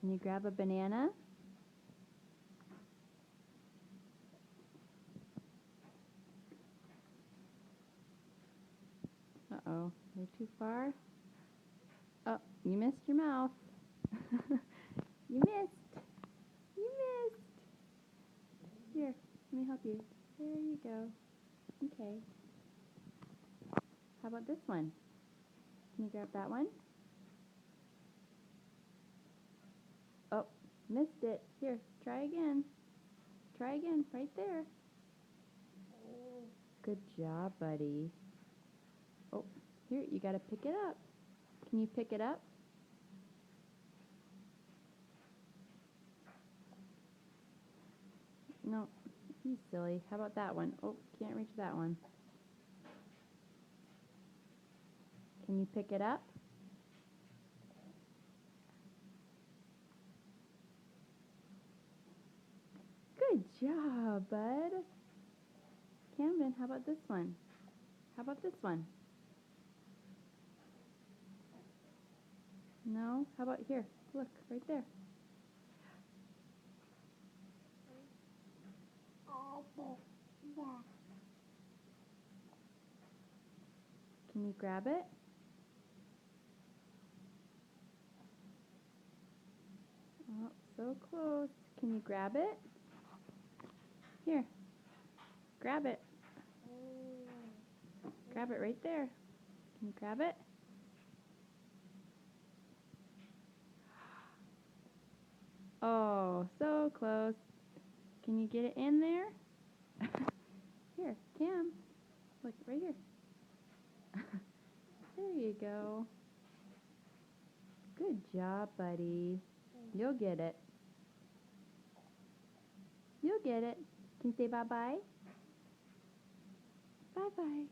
Can you grab a banana? Uh-oh, you're too far. Oh, you missed your mouth. You missed. You missed. Here, let me help you. There you go. Okay. How about this one? Can you grab that one? Oh, missed it. Here, try again. Try again, right there. Good job, buddy. Oh, here, you gotta pick it up. Can you pick it up? No, he's silly. How about that one? Oh, can't reach that one. Can you pick it up? Good job, bud. Camden, how about this one? How about this one? No? How about here? Look, right there. Can you grab it? Oh, so close. Can you grab it? Here. Grab it. Grab it right there. Can you grab it? Oh, so close. Can you get it in there? Here, Cam. Look, right here. There you go. Good job, buddy. You'll get it. You'll get it. Can you say bye-bye? Bye-bye.